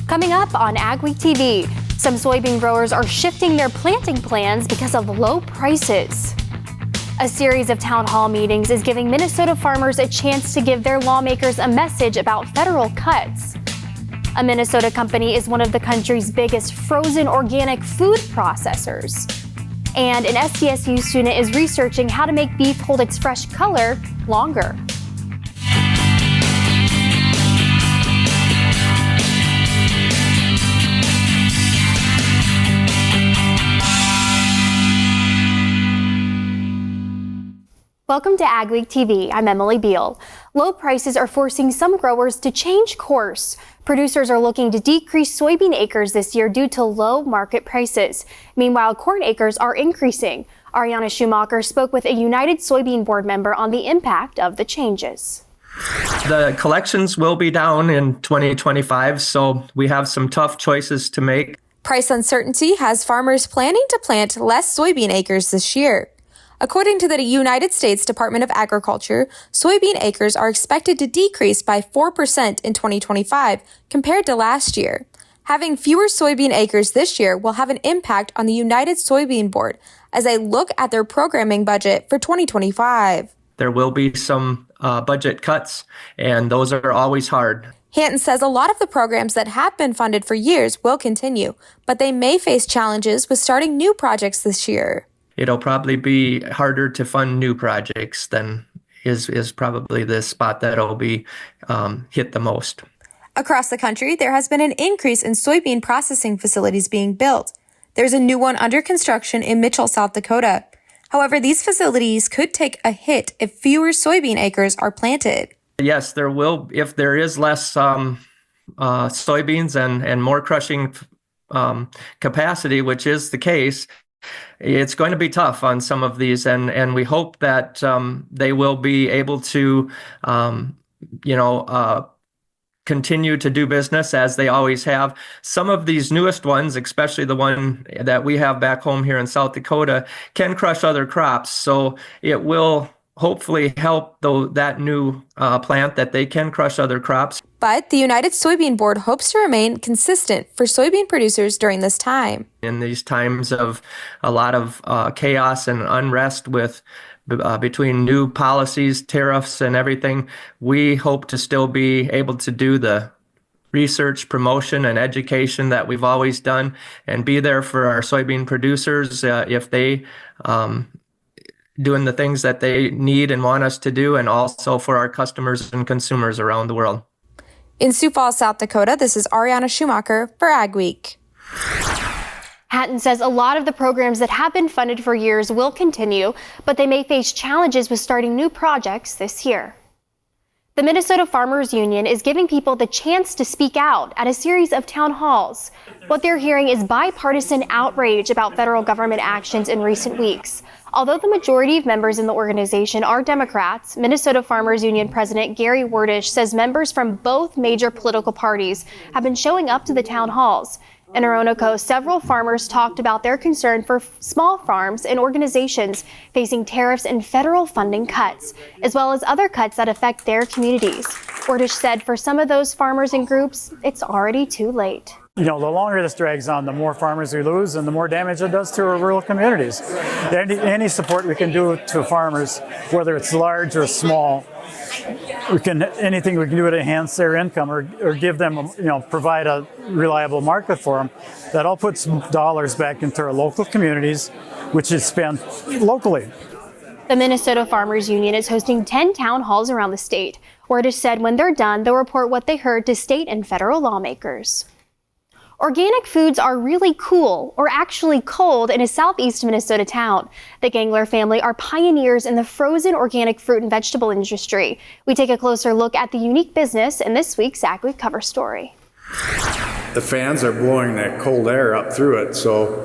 Coming up on AgweekTV, some soybean growers are shifting their planting plans because of low prices. A series of town hall meetings is giving Minnesota farmers a chance to give their lawmakers a message about federal cuts. A Minnesota company is one of the country's biggest frozen organic food processors. And an SDSU student is researching how to make beef hold its fresh color longer. Welcome to AgweekTV. I'm Emily Beal. Low prices are forcing some growers to change course. Producers are looking to decrease soybean acres this year due to low market prices. Meanwhile, corn acres are increasing. Ariana Schumacher spoke with a United Soybean Board member on the impact of the changes. The collections will be down in 2025, so we have some tough choices to make. Price uncertainty has farmers planning to plant less soybean acres this year. According to the United States Department of Agriculture, soybean acres are expected to decrease by 4% in 2025 compared to last year. Having fewer soybean acres this year will have an impact on the United Soybean Board as they look at their programming budget for 2025. There will be some budget cuts, and those are always hard. Hanton says a lot of the programs that have been funded for years will continue, but they may face challenges with starting new projects this year. It'll probably be harder to fund new projects than is probably the spot that'll be hit the most. Across the country, there has been an increase in soybean processing facilities being built. There's a new one under construction in Mitchell, South Dakota. However, these facilities could take a hit if fewer soybean acres are planted. Yes, there will, if there is less soybeans and more crushing capacity, which is the case. It's going to be tough on some of these, and we hope that they will be able to, continue to do business as they always have. Some of these newest ones, especially the one that we have back home here in South Dakota, can crush other crops. So it will hopefully help that new plant that they can crush other crops. But the United Soybean Board hopes to remain consistent for soybean producers during this time. In these times of a lot of chaos and unrest with between new policies, tariffs, and everything, we hope to still be able to do the research, promotion, and education that we've always done and be there for our soybean producers if they doing the things that they need and want us to do, and also for our customers and consumers around the world. In Sioux Falls, South Dakota, this is Ariana Schumacher for AgWeek. Hatton says a lot of the programs that have been funded for years will continue, but they may face challenges with starting new projects this year. The Minnesota Farmers Union is giving people the chance to speak out at a series of town halls. What they're hearing is bipartisan outrage about federal government actions in recent weeks. Although the majority of members in the organization are Democrats, Minnesota Farmers Union President Gary Werdish says members from both major political parties have been showing up to the town halls. In Oronoco, several farmers talked about their concern for small farms and organizations facing tariffs and federal funding cuts, as well as other cuts that affect their communities. Werdish said for some of those farmers and groups, it's already too late. The longer this drags on, the more farmers we lose and the more damage it does to our rural communities. Any support we can do to farmers, whether it's large or small, anything we can do to enhance their income or give them, provide a reliable market for them, that all puts dollars back into our local communities, which is spent locally. The Minnesota Farmers Union is hosting 10 town halls around the state. Werdish said when they're done, they'll report what they heard to state and federal lawmakers. Organic foods are really cool, or actually cold, in a southeast Minnesota town. The Gangler family are pioneers in the frozen organic fruit and vegetable industry. We take a closer look at the unique business in this week's AgWeek cover story. The fans are blowing that cold air up through it, so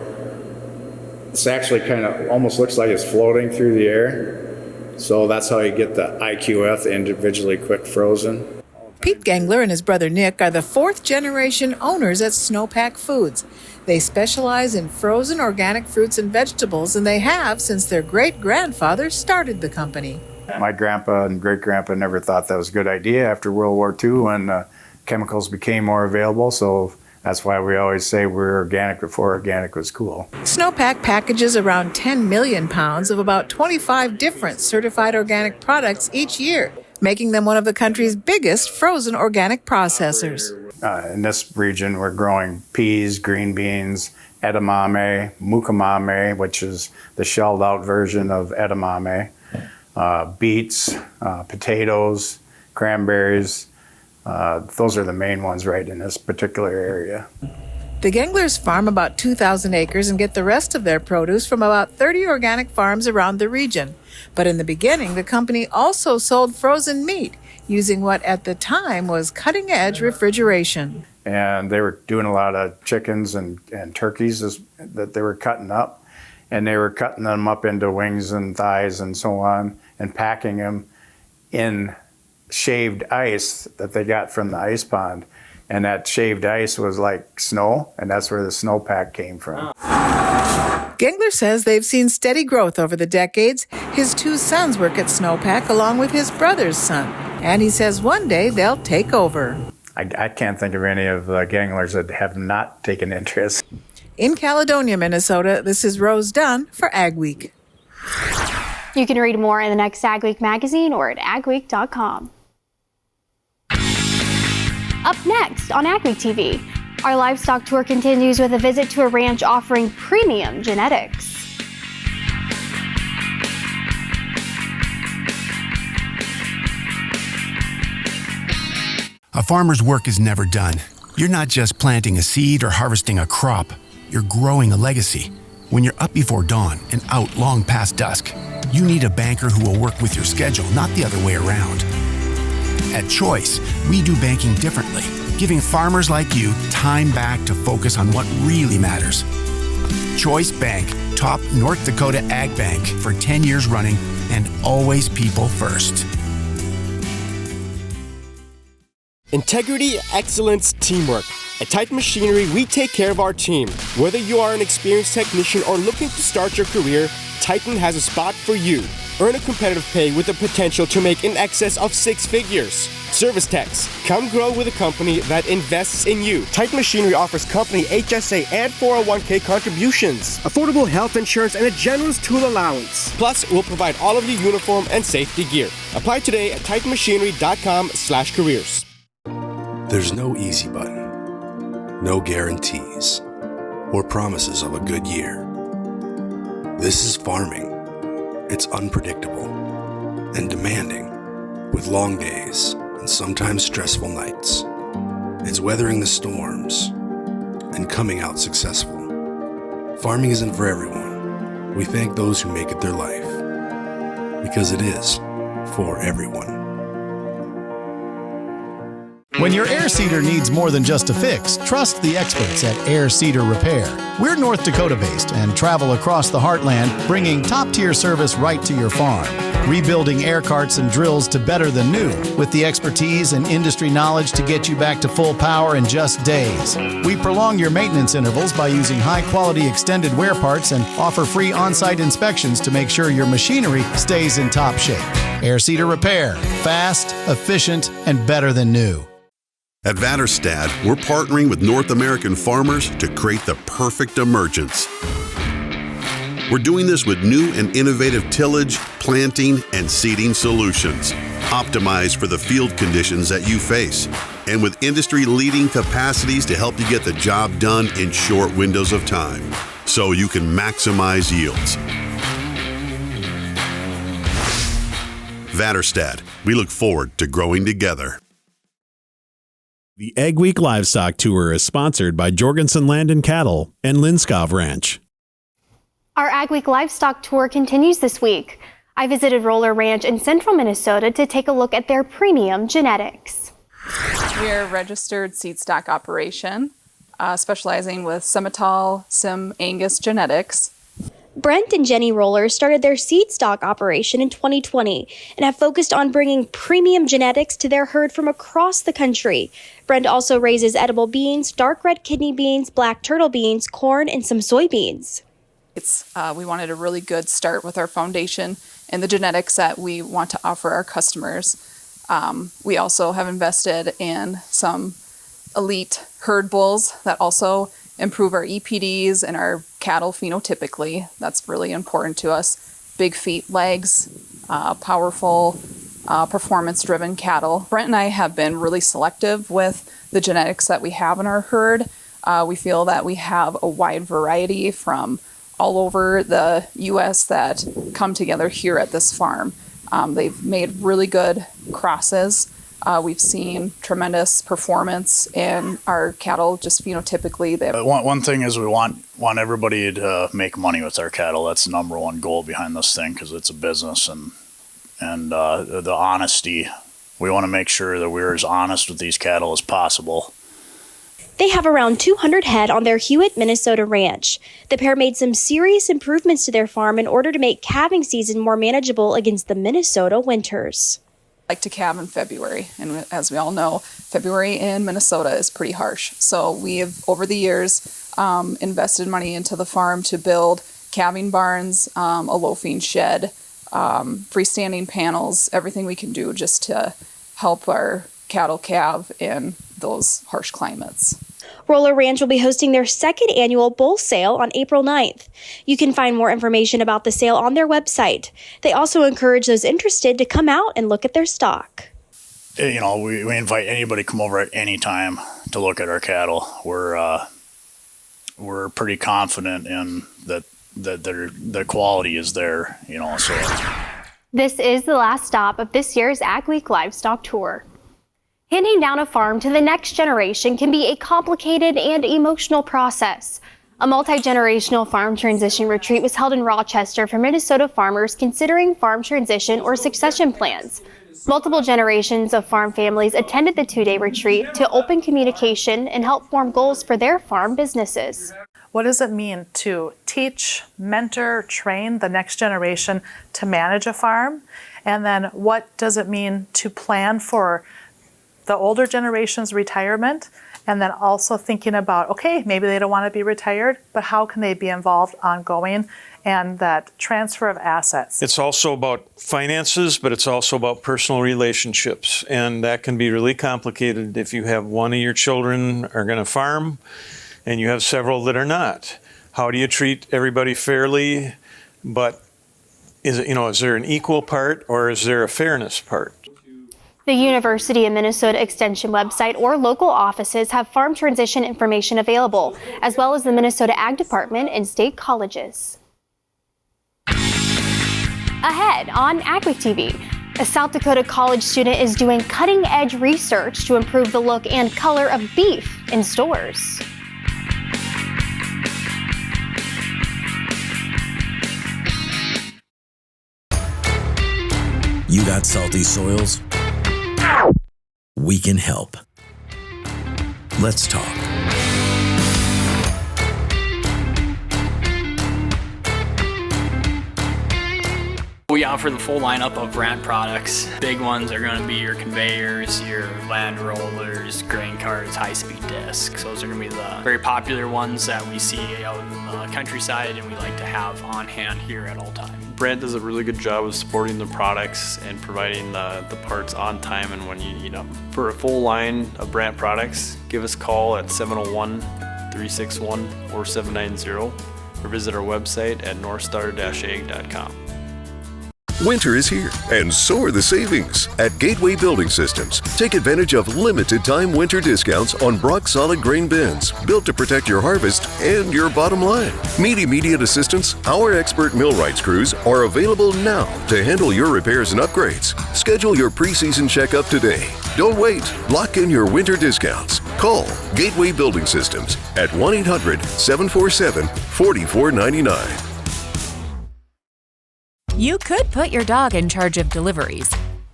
it's actually kind of almost looks like it's floating through the air. So that's how you get the IQF, individually quick frozen. Pete Gangler and his brother Nick are the fourth-generation owners at Snowpack Foods. They specialize in frozen organic fruits and vegetables, and they have since their great-grandfather started the company. My grandpa and great-grandpa never thought that was a good idea after World War II when chemicals became more available, so That's why we always say we're organic before organic was cool. Snowpack packages around 10 million pounds of about 25 different certified organic products each year, making them one of the country's biggest frozen organic processors. In this region, we're growing peas, green beans, edamame, mukamame, which is the shelled out version of edamame, beets, potatoes, cranberries. Those are the main ones right in this particular area. The Genglers farm about 2,000 acres and get the rest of their produce from about 30 organic farms around the region. But in the beginning, the company also sold frozen meat using what at the time was cutting-edge refrigeration. And they were doing a lot of chickens and turkeys that they were cutting up. And they were cutting them up into wings and thighs and so on and packing them in shaved ice that they got from the ice pond. And that shaved ice was like snow, and that's where the snowpack came from. Gengler says they've seen steady growth over the decades. His 2 sons work at Snowpack along with his brother's son. And he says one day they'll take over. I can't think of any of the Genglers that have not taken interest. In Caledonia, Minnesota, this is Rose Dunn for AgWeek. You can read more in the next AgWeek magazine or at agweek.com. Up next on AgweekTV, our livestock tour continues with a visit to a ranch offering premium genetics. A farmer's work is never done. You're not just planting a seed or harvesting a crop. You're growing a legacy. When you're up before dawn and out long past dusk, you need a banker who will work with your schedule, not the other way around. At Choice, we do banking differently, giving farmers like you time back to focus on what really matters. Choice Bank, top North Dakota Ag Bank for 10 years running, and always people first. Integrity, excellence, teamwork. At Titan Machinery, we take care of our team. Whether you are an experienced technician or looking to start your career, Titan has a spot for you. Earn a competitive pay with the potential to make in excess of 6 figures. Service techs, come grow with a company that invests in you. Titan Machinery offers company HSA and 401k contributions, affordable health insurance, and a generous tool allowance. Plus, we'll provide all of your uniform and safety gear. Apply today at titanmachinery.com/careers. There's no easy button, no guarantees, or promises of a good year. This is farming. It's unpredictable and demanding, with long days and sometimes stressful nights. It's weathering the storms and coming out successful. Farming isn't for everyone. We thank those who make it their life, because it is for everyone. When your air seeder needs more than just a fix, trust the experts at Air Seeder Repair. We're North Dakota-based and travel across the heartland, bringing top-tier service right to your farm. Rebuilding air carts and drills to better than new, with the expertise and industry knowledge to get you back to full power in just days. We prolong your maintenance intervals by using high-quality extended wear parts and offer free on-site inspections to make sure your machinery stays in top shape. Air Seeder Repair. Fast, efficient, and better than new. At Vatterstad, we're partnering with North American farmers to create the perfect emergence. We're doing this with new and innovative tillage, planting, and seeding solutions, optimized for the field conditions that you face, and with industry-leading capacities to help you get the job done in short windows of time, so you can maximize yields. Vatterstad, we look forward to growing together. The AgWeek Livestock Tour is sponsored by Jorgensen Land and Cattle and Linskov Ranch. Our AgWeek Livestock Tour continues this week. I visited Roller Ranch in central Minnesota to take a look at their premium genetics. We're a registered seed stock operation, specializing with Simmental, Sim Angus genetics. Brent and Jenny Roller started their seed stock operation in 2020 and have focused on bringing premium genetics to their herd from across the country. Brent also raises edible beans, dark red kidney beans, black turtle beans, corn, and some soybeans. We wanted a really good start with our foundation and the genetics that we want to offer our customers. We also have invested in some elite herd bulls that also improve our EPDs and our cattle phenotypically. That's really important to us. Big feet, legs, powerful, performance-driven cattle. Brent and I have been really selective with the genetics that we have in our herd. We feel that we have a wide variety from all over the U.S. that come together here at this farm. They've made really good crosses. We've seen tremendous performance in our cattle, just phenotypically. One thing is we want everybody to make money with our cattle. That's the number one goal behind this thing, because it's a business, and the honesty. We want to make sure that we're as honest with these cattle as possible. They have around 200 head on their Hewitt, Minnesota ranch. The pair made some serious improvements to their farm in order to make calving season more manageable against the Minnesota winters. Like to calve in February, and as we all know, February in Minnesota is pretty harsh. So we have, over the years, invested money into the farm to build calving barns, a loafing shed, freestanding panels, everything we can do just to help our cattle calve in those harsh climates. Roller Ranch will be hosting their second annual bull sale on April 9th. You can find more information about the sale on their website. They also encourage those interested to come out and look at their stock. You know, we invite anybody to come over at any time to look at our cattle. We're pretty confident in that the quality is there, you know. So This is the last stop of this year's AgWeek Livestock Tour. Handing down a farm to the next generation can be a complicated and emotional process. A multi-generational farm transition retreat was held in Rochester for Minnesota farmers considering farm transition or succession plans. Multiple generations of farm families attended the two-day retreat to open communication and help form goals for their farm businesses. What does it mean to teach, mentor, train the next generation to manage a farm? And then what does it mean to plan for the older generation's retirement, and then also thinking about, okay, maybe they don't want to be retired, but how can they be involved ongoing, and that transfer of assets. It's also about finances, but it's also about personal relationships, and that can be really complicated if you have one of your children are going to farm and you have several that are not. How do you treat everybody fairly, but is there an equal part or is there a fairness part? The University of Minnesota Extension website or local offices have farm transition information available, as well as the Minnesota Ag Department and state colleges. Ahead on AgweekTV, a South Dakota college student is doing cutting-edge research to improve the look and color of beef in stores. You got salty soils? We can help. Let's talk. We offer the full lineup of brand products. Big ones are going to be your conveyors, your land rollers, grain carts, high-speed discs. Those are going to be the very popular ones that we see out in the countryside and we like to have on hand here at all times. Brand does a really good job of supporting the products and providing the parts on time and when you need them. For a full line of brand products, give us a call at 701-361-4790 or visit our website at northstar-ag.com. Winter is here, and so are the savings. At Gateway Building Systems, take advantage of limited-time winter discounts on Brock solid grain bins, built to protect your harvest and your bottom line. Need immediate assistance? Our expert millwrights crews are available now to handle your repairs and upgrades. Schedule your preseason checkup today. Don't wait. Lock in your winter discounts. Call Gateway Building Systems at 1-800-747-4499. You could put your dog in charge of deliveries.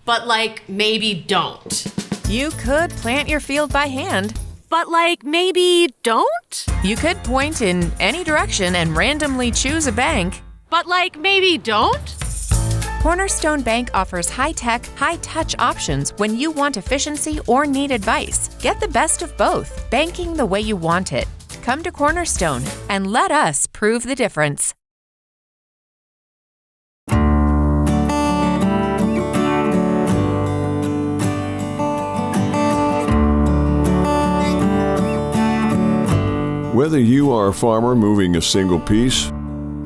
But maybe don't. You could plant your field by hand. But maybe don't? You could point in any direction and randomly choose a bank. But maybe don't? Cornerstone Bank offers high-tech, high-touch options when you want efficiency or need advice. Get the best of both, banking the way you want it. Come to Cornerstone and let us prove the difference. Whether you are a farmer moving a single piece,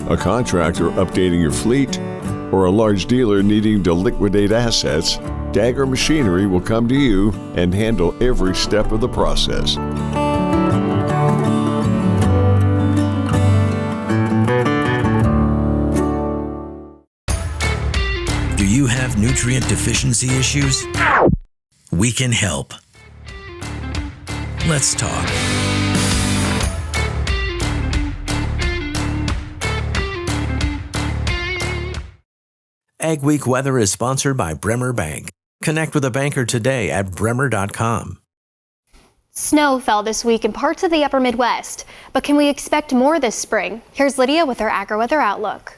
a contractor updating your fleet, or a large dealer needing to liquidate assets, Dagger Machinery will come to you and handle every step of the process. Do you have nutrient deficiency issues? We can help. Let's talk. AgWeek weather is sponsored by Bremer Bank. Connect with a banker today at bremer.com. Snow fell this week in parts of the upper Midwest, but can we expect more this spring? Here's Lydia with our AgriWeather outlook.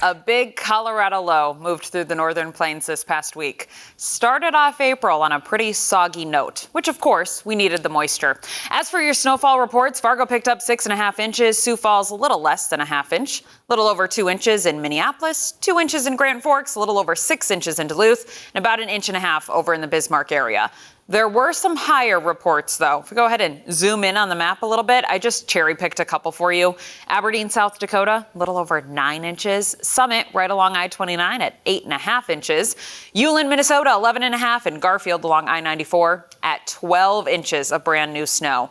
A big Colorado low moved through the northern plains this past week. Started off April on a pretty soggy note, which of course we needed the moisture. As for your snowfall reports, Fargo picked up 6.5 inches, Sioux Falls a little less than a half inch, a little over 2 inches in Minneapolis, 2 inches in Grand Forks, a little over 6 inches in Duluth, and about 1.5 inches over in the Bismarck area. There were some higher reports, though. If we go ahead and zoom in on the map a little bit, I just cherry-picked a couple for you. Aberdeen, South Dakota, a little over 9 inches. Summit, right along I-29 at 8.5 inches. Uland, Minnesota, 11.5, and Garfield along I-94 at 12 inches of brand new snow.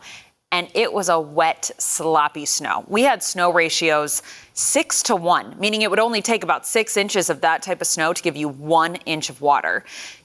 And it was a wet, sloppy snow. We had snow ratios 6-to-1, meaning it would only take about 6 inches of that type of snow to give you 1 inch of water.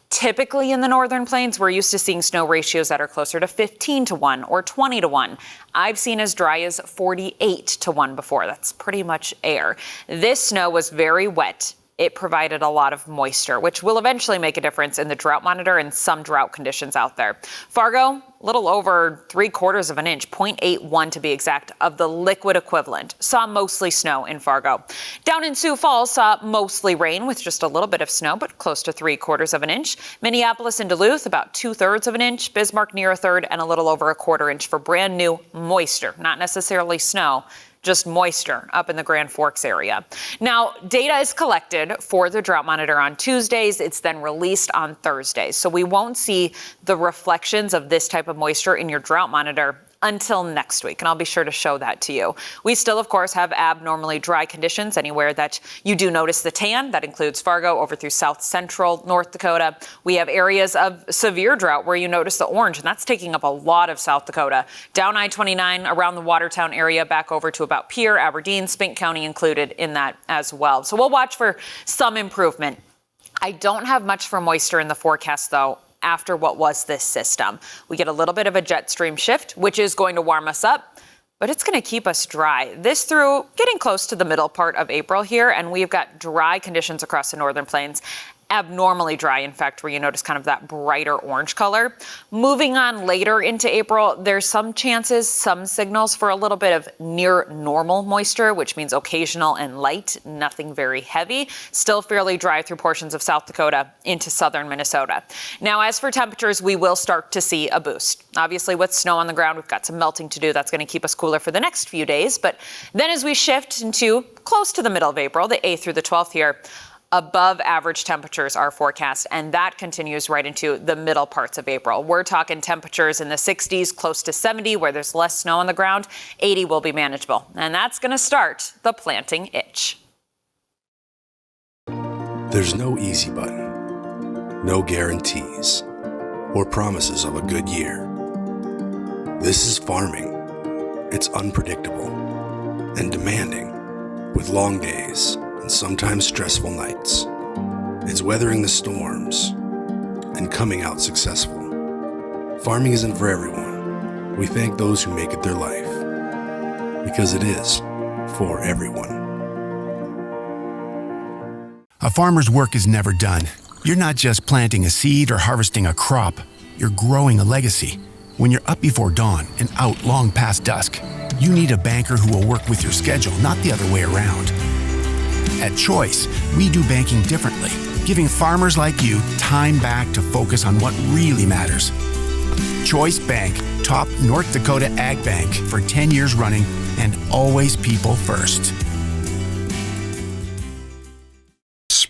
Typically in the northern plains, we're used to seeing snow ratios that are closer to 15-to-1 or 20-to-1. I've seen as dry as 48-to-1 before. That's pretty much air. This snow was very wet. It provided a lot of moisture, which will eventually make a difference in the drought monitor and some drought conditions out there. Fargo, a little over 3/4 of an inch, 0.81 to be exact, of the liquid equivalent. Saw mostly snow in Fargo. Down in Sioux Falls, saw mostly rain with just a little bit of snow, but close to 3/4 of an inch. Minneapolis and Duluth, about 2/3 of an inch. Bismarck near 1/3, and a little over 1/4 inch for brand new moisture, not necessarily snow. Just moisture up in the Grand Forks area. Now, data is collected for the drought monitor on Tuesdays. It's then released on Thursdays. So we won't see the reflections of this type of moisture in your drought monitor until next week, and I'll be sure to show that to you. We still, of course, have abnormally dry conditions anywhere that you do notice the tan. That includes Fargo over through south central North Dakota. We have areas of severe drought where you notice the orange, and that's taking up a lot of South Dakota. Down I-29 around the Watertown area back over to about Pierre, Aberdeen, Spink County included in that as well. So we'll watch for some improvement. I don't have much for moisture in the forecast, though, after what was this system. We get a little bit of a jet stream shift, which is going to warm us up, but it's going to keep us dry. This through getting close to the middle part of April here, and we've got dry conditions across the northern plains. Abnormally dry, in fact, where you notice kind of that brighter orange color. Moving on later into April, there's some chances, some signals for a little bit of near normal moisture, which means occasional and light, nothing very heavy. Still fairly dry through portions of South Dakota into southern Minnesota. Now, as for temperatures, we will start to see a boost. Obviously, with snow on the ground, we've got some melting to do. That's going to keep us cooler for the next few days. But then as we shift into close to the middle of April, the 8th through the 12th here, above average temperatures are forecast, and that continues right into the middle parts of April. We're talking temperatures in the 60s, close to 70, where there's less snow on the ground. 80 will be manageable, and that's going to start the planting itch. There's no easy button, no guarantees, or promises of a good year. This is farming. It's unpredictable and demanding, with long days and sometimes stressful nights. It's weathering the storms and coming out successful. Farming isn't for everyone. We thank those who make it their life, because it is for everyone. A farmer's work is never done. You're not just planting a seed or harvesting a crop. You're growing a legacy. When you're up before dawn and out long past dusk, you need a banker who will work with your schedule, not the other way around. At Choice, we do banking differently, giving farmers like you time back to focus on what really matters. Choice Bank, top North Dakota Ag Bank for 10 years running, and always people first.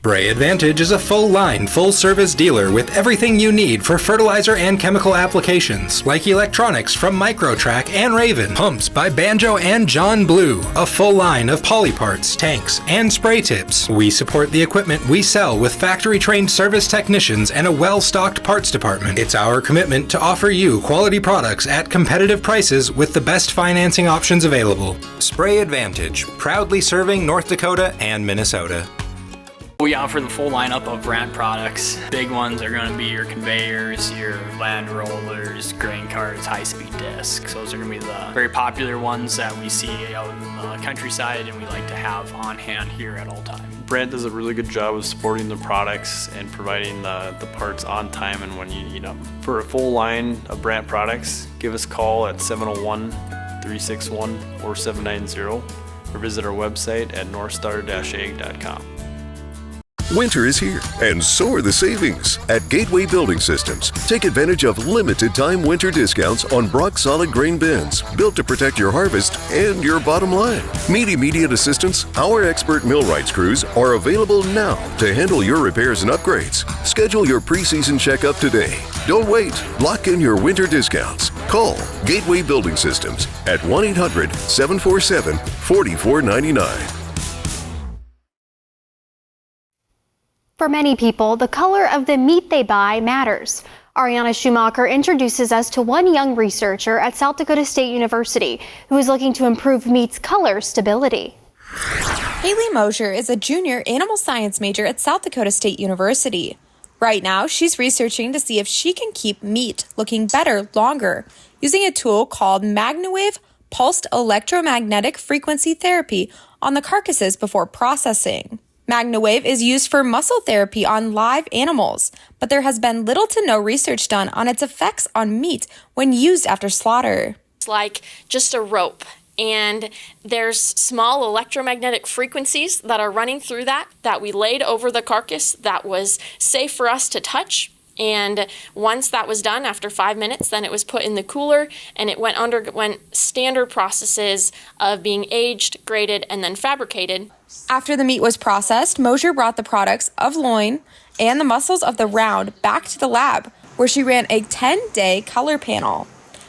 Spray Advantage is a full-line, full-service dealer with everything you need for fertilizer and chemical applications, like electronics from Microtrack and Raven, pumps by Banjo and John Blue, a full line of poly parts, tanks, and spray tips. We support the equipment we sell with factory-trained service technicians and a well-stocked parts department. It's our commitment to offer you quality products at competitive prices with the best financing options available. Spray Advantage, proudly serving North Dakota and Minnesota. We offer the full lineup of brand products. Big ones are going to be your conveyors, your land rollers, grain carts, high-speed discs. Those are going to be the very popular ones that we see out in the countryside and we like to have on hand here at all times. Brand does a really good job of supporting the products and providing the parts on time and when you need them. For a full line of brand products, give us a call at 701-361-4790 or visit our website at northstar-ag.com. Winter is here, and so are the savings. At Gateway Building Systems, take advantage of limited-time winter discounts on Brock solid grain bins, built to protect your harvest and your bottom line. Need immediate assistance? Our expert millwrights crews are available now to handle your repairs and upgrades. Schedule your preseason checkup today. Don't wait. Lock in your winter discounts. Call Gateway Building Systems at 1-800-747-4499. For many people, the color of the meat they buy matters. Ariana Schumacher introduces us to one young researcher at South Dakota State University who is looking to improve meat's color stability. Haley Mosier is a junior animal science major at South Dakota State University. Right now, she's researching to see if she can keep meat looking better longer using a tool called MagnaWave Pulsed Electromagnetic Frequency Therapy on the carcasses before processing. MagnaWave is used for muscle therapy on live animals, but there has been little to no research done on its effects on meat when used after slaughter. It's like just a rope, and there's small electromagnetic frequencies that are running through that we laid over the carcass that was safe for us to touch. And once that was done, after 5 minutes, then it was put in the cooler and it underwent standard processes of being aged, graded, and then fabricated. After the meat was processed, Mosier brought the products of loin and the muscles of the round back to the lab, where she ran a 10-day color panel.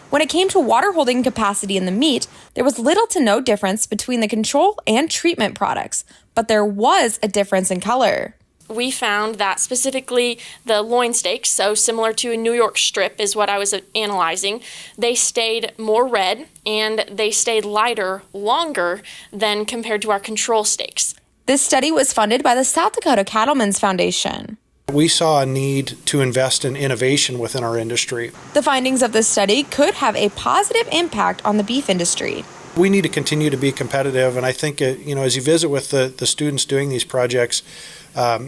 When it came to water holding capacity in the meat, there was little to no difference between the control and treatment products, but there was a difference in color. We found that specifically the loin steaks, so similar to a New York strip is what I was analyzing, they stayed more red and they stayed lighter longer than compared to our control steaks. This study was funded by the South Dakota Cattlemen's Foundation. We saw a need to invest in innovation within our industry. The findings of this study could have a positive impact on the beef industry. We need to continue to be competitive, and I think as you visit with the students doing these projects,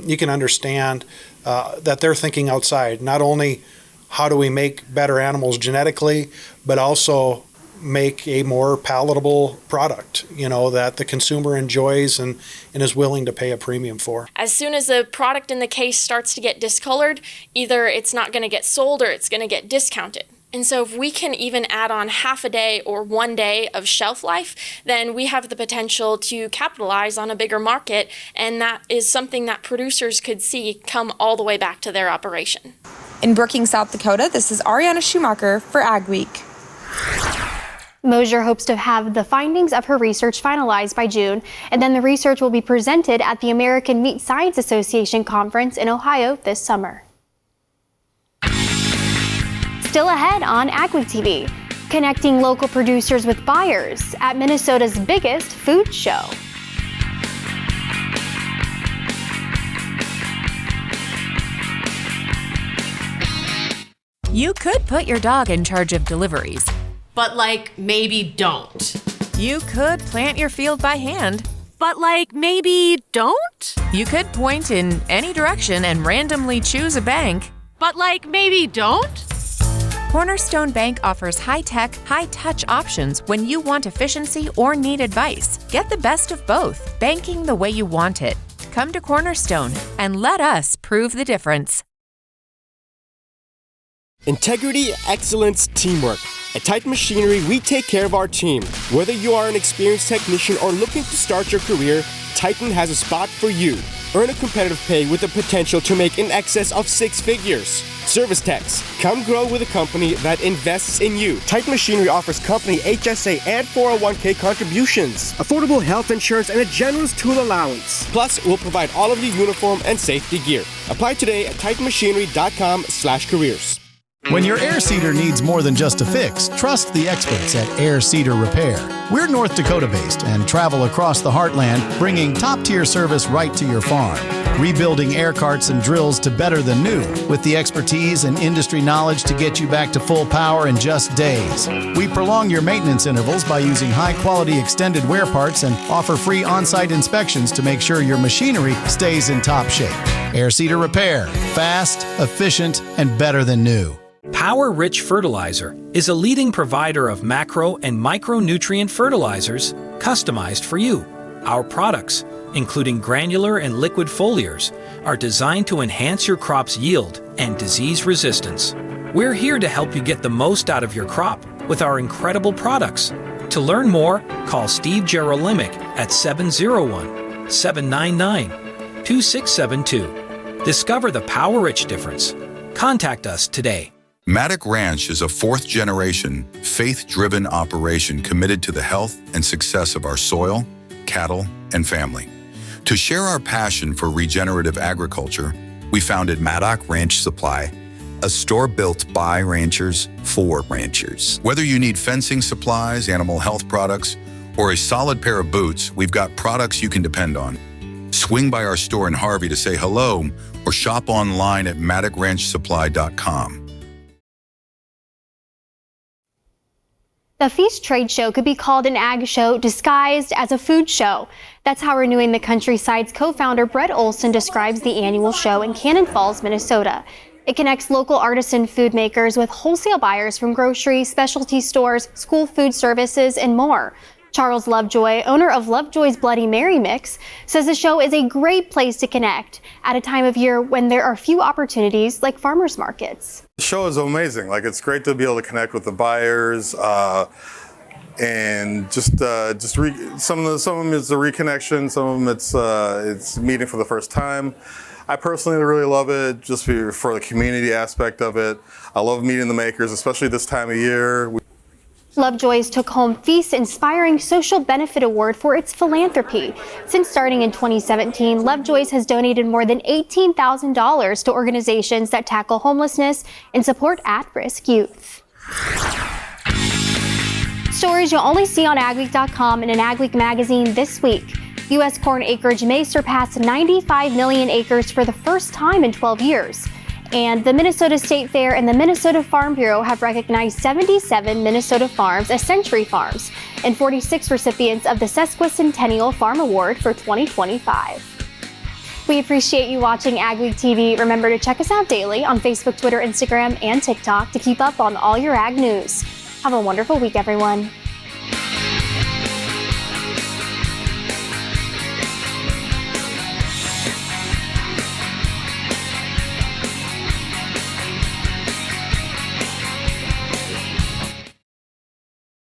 you can understand that they're thinking outside. Not only how do we make better animals genetically, but also make a more palatable product, that the consumer enjoys and is willing to pay a premium for. As soon as a product in the case starts to get discolored, either it's not going to get sold or it's going to get discounted. And so if we can even add on half a day or 1 day of shelf life, then we have the potential to capitalize on a bigger market, and that is something that producers could see come all the way back to their operation. In Brookings, South Dakota, this is Ariana Schumacher for AgWeek. Mosier hopes to have the findings of her research finalized by June, and then the research will be presented at the American Meat Science Association Conference in Ohio this summer. Still ahead on AgweekTV, connecting local producers with buyers at Minnesota's biggest food show. You could put your dog in charge of deliveries, but maybe don't. You could plant your field by hand, but maybe don't. You could point in any direction and randomly choose a bank, but maybe don't. Cornerstone Bank offers high-tech, high-touch options when you want efficiency or need advice. Get the best of both, banking the way you want it. Come to Cornerstone and let us prove the difference. Integrity, excellence, teamwork. At Titan Machinery, we take care of our team. Whether you are an experienced technician or looking to start your career, Titan has a spot for you. Earn a competitive pay with the potential to make in excess of 6 figures. Service techs, come grow with a company that invests in you. Titan Machinery offers company HSA and 401k contributions, affordable health insurance, and a generous tool allowance. Plus, we'll provide all of your uniform and safety gear. Apply today at titanmachinery.com/careers. When your air seeder needs more than just a fix, trust the experts at Air Seeder Repair. We're North Dakota based and travel across the heartland, bringing top-tier service right to your farm. Rebuilding air carts and drills to better than new, with the expertise and industry knowledge to get you back to full power in just days. We prolong your maintenance intervals by using high-quality extended wear parts and offer free on-site inspections to make sure your machinery stays in top shape. Air Seeder Repair. Fast, efficient, and better than new. Power Rich Fertilizer is a leading provider of macro and micronutrient fertilizers customized for you. Our products, including granular and liquid foliars, are designed to enhance your crop's yield and disease resistance. We're here to help you get the most out of your crop with our incredible products. To learn more, call Steve Jerolimic at 701-799-2672. Discover the Power Rich difference. Contact us today. Maddock Ranch is a fourth-generation, faith-driven operation committed to the health and success of our soil, cattle, and family. To share our passion for regenerative agriculture, we founded Maddock Ranch Supply, a store built by ranchers for ranchers. Whether you need fencing supplies, animal health products, or a solid pair of boots, we've got products you can depend on. Swing by our store in Harvey to say hello or shop online at maddockranchsupply.com. The Feast Trade Show could be called an ag show disguised as a food show. That's how Renewing the Countryside's co-founder Brett Olson describes the annual show in Cannon Falls, Minnesota. It connects local artisan food makers with wholesale buyers from grocery, specialty stores, school food services, and more. Charles Lovejoy, owner of Lovejoy's Bloody Mary Mix, says the show is a great place to connect at a time of year when there are few opportunities like farmers markets. The show is amazing. It's great to be able to connect with the buyers, and some of them is a reconnection, some of them it's meeting for the first time. I personally really love it just for the community aspect of it. I love meeting the makers, especially this time of year. Lovejoy's took home Feast's Inspiring Social Benefit Award for its philanthropy. Since starting in 2017, Lovejoy's has donated more than $18,000 to organizations that tackle homelessness and support at-risk youth. Stories you'll only see on AgWeek.com and in AgWeek magazine this week. U.S. corn acreage may surpass 95 million acres for the first time in 12 years. And the Minnesota State Fair and the Minnesota Farm Bureau have recognized 77 Minnesota farms as century farms and 46 recipients of the Sesquicentennial Farm Award for 2025. We appreciate you watching AgweekTV. Remember to check us out daily on Facebook, Twitter, Instagram, and TikTok to keep up on all your ag news. Have a wonderful week, everyone.